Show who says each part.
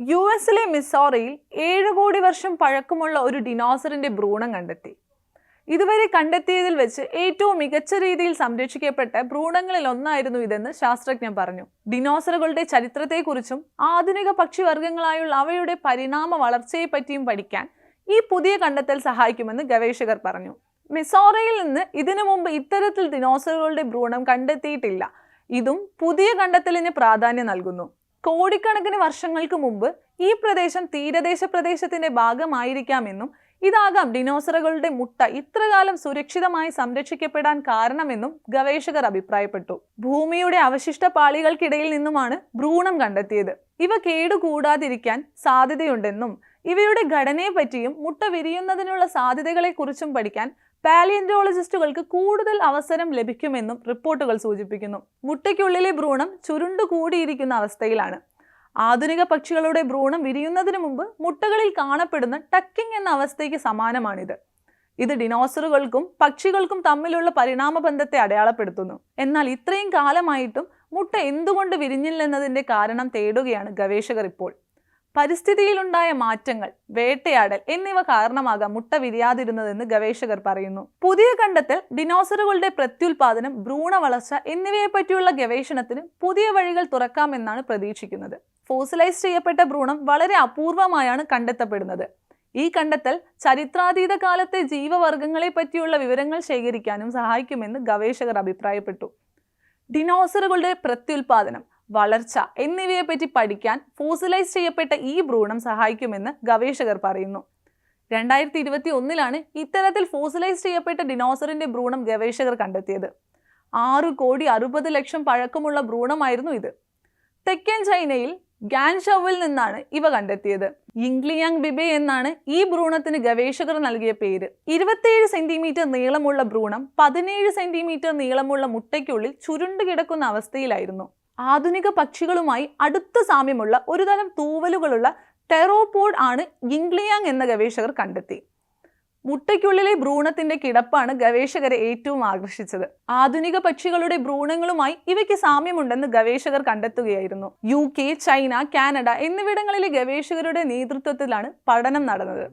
Speaker 1: യുഎസിലെ മിസോറിയിൽ 7 കോടി വർഷം പഴക്കമുള്ള ഒരു ഡിനോസറിന്റെ ഭ്രൂണം കണ്ടെത്തി. ഇതുവരെ കണ്ടെത്തിയതിൽ വെച്ച് ഏറ്റവും മികച്ച രീതിയിൽ സംരക്ഷിക്കപ്പെട്ട ഭ്രൂണങ്ങളിൽ ഒന്നായിരുന്നു ഇതെന്ന് ശാസ്ത്രജ്ഞർ പറഞ്ഞു. ഡിനോസറുകളുടെ ചരിത്രത്തെക്കുറിച്ചും ആധുനിക പക്ഷിവർഗങ്ങളായുള്ള അവയുടെ പരിണാമ വളർച്ചയെപ്പറ്റിയും പഠിക്കാൻ ഈ പുതിയ കണ്ടെത്തൽ സഹായിക്കുമെന്ന് ഗവേഷകർ പറഞ്ഞു. മിസോറിയിൽ നിന്ന് ഇതിനു മുമ്പ് ഇത്തരത്തിൽ ഡിനോസറുകളുടെ ഭ്രൂണം കണ്ടെത്തിയിട്ടില്ല. ഇതും പുതിയ കണ്ടെത്തലിന് പ്രാധാന്യം നൽകുന്നു. കോടിക്കണക്കിന് വർഷങ്ങൾക്ക് മുമ്പ് ഈ പ്രദേശം തീരദേശ പ്രദേശത്തിന്റെ ഭാഗമായിരിക്കാമെന്നും ഇതാകാം ഡിനോസറുകളുടെ മുട്ട ഇത്രകാലം സുരക്ഷിതമായി സംരക്ഷിക്കപ്പെടാൻ കാരണമെന്നും ഗവേഷകർ അഭിപ്രായപ്പെട്ടു. ഭൂമിയുടെ അവശിഷ്ട പാളികൾക്കിടയിൽ നിന്നുമാണ് ഭ്രൂണം കണ്ടെത്തിയത്. ഇവ കേടുകൂടാതിരിക്കാൻ സാധ്യതയുണ്ടെന്നും ഇവയുടെ ഘടനയെപ്പറ്റിയും മുട്ട വിരിയുന്നതിനുള്ള സാധ്യതകളെക്കുറിച്ചും പഠിക്കാൻ പാലിയന്റോളജിസ്റ്റുകൾക്ക് കൂടുതൽ അവസരം ലഭിക്കുമെന്നും റിപ്പോർട്ടുകൾ സൂചിപ്പിക്കുന്നു. മുട്ടയ്ക്കുള്ളിലെ ഭ്രൂണം ചുരുണ്ടുകൂടിയിരിക്കുന്ന അവസ്ഥയിലാണ്. ആധുനിക പക്ഷികളുടെ ഭ്രൂണം വിരിയുന്നതിന് മുമ്പ് മുട്ടകളിൽ കാണപ്പെടുന്ന ടക്കിംഗ് എന്ന അവസ്ഥയ്ക്ക് സമാനമാണിത്. ഇത് ഡിനോസറുകൾക്കും പക്ഷികൾക്കും തമ്മിലുള്ള പരിണാമ ബന്ധത്തെ അടയാളപ്പെടുത്തുന്നു. എന്നാൽ ഇത്രയും കാലമായിട്ടും മുട്ട എന്തുകൊണ്ട് വിരിഞ്ഞില്ലെന്നതിന്റെ കാരണം തേടുകയാണ് ഗവേഷകർ ഇപ്പോൾ. പരിസ്ഥിതിയിലുണ്ടായ മാറ്റങ്ങൾ, വേട്ടയാടൽ എന്നിവ കാരണമാകാം മുട്ട വിരിയാതിരുന്നതെന്ന് ഗവേഷകർ പറയുന്നു. പുതിയ കണ്ടെത്തൽ ഡിനോസറുകളുടെ പ്രത്യുൽപാദനം, ഭ്രൂണ വളർച്ച എന്നിവയെപ്പറ്റിയുള്ള ഗവേഷണത്തിന് പുതിയ വഴികൾ തുറക്കാമെന്നാണ് പ്രതീക്ഷിക്കുന്നത്. ഫോസിലൈസ് ചെയ്യപ്പെട്ട ഭ്രൂണം വളരെ അപൂർവമായാണ് കണ്ടെത്തപ്പെടുന്നത്. ഈ കണ്ടെത്തൽ ചരിത്രാതീത കാലത്തെ ജീവവർഗങ്ങളെ പറ്റിയുള്ള വിവരങ്ങൾ ശേഖരിക്കാനും സഹായിക്കുമെന്ന് ഗവേഷകർ അഭിപ്രായപ്പെട്ടു. ഡിനോസറുകളുടെ പ്രത്യുൽപാദനം, വളർച്ച എന്നിവയെപ്പറ്റി പഠിക്കാൻ ഫോസിലൈസ് ചെയ്യപ്പെട്ട ഈ ഭ്രൂണം സഹായിക്കുമെന്ന് ഗവേഷകർ പറയുന്നു. 2021 ഇത്തരത്തിൽ ഫോസിലൈസ് ചെയ്യപ്പെട്ട ഡിനോസറിന്റെ ഭ്രൂണം ഗവേഷകർ കണ്ടെത്തിയത്. 6,60,00,000 പഴക്കമുള്ള ഭ്രൂണമായിരുന്നു ഇത്. തെക്കൻ ചൈനയിൽ ഗാൻഷൌവിൽ നിന്നാണ് ഇവ കണ്ടെത്തിയത്. യിങ്ലിയാങ് ബിബെ എന്നാണ് ഈ ഭ്രൂണത്തിന് ഗവേഷകർ നൽകിയ പേര്. 27 സെന്റിമീറ്റർ നീളമുള്ള ഭ്രൂണം 17 സെന്റിമീറ്റർ നീളമുള്ള മുട്ടയ്ക്കുള്ളിൽ ചുരുണ്ടു കിടക്കുന്ന അവസ്ഥയിലായിരുന്നു. ആധുനിക പക്ഷികളുമായി അടുത്ത സാമ്യമുള്ള ഒരുതരം തൂവലുകളുള്ള ടെറോപോഡ് ആണ് യിങ്ലിയാങ് എന്ന ഗവേഷകർ കണ്ടെത്തി. മുട്ടയ്ക്കുള്ളിലെ ഭ്രൂണത്തിന്റെ കിടപ്പാണ് ഗവേഷകരെ ഏറ്റവും ആകർഷിച്ചത്. ആധുനിക പക്ഷികളുടെ ഭ്രൂണങ്ങളുമായി ഇവയ്ക്ക് സാമ്യമുണ്ടെന്ന് ഗവേഷകർ കണ്ടെത്തുകയായിരുന്നു. UK, ചൈന, കാനഡ എന്നിവിടങ്ങളിലെ ഗവേഷകരുടെ നേതൃത്വത്തിലാണ് പഠനം നടന്നത്.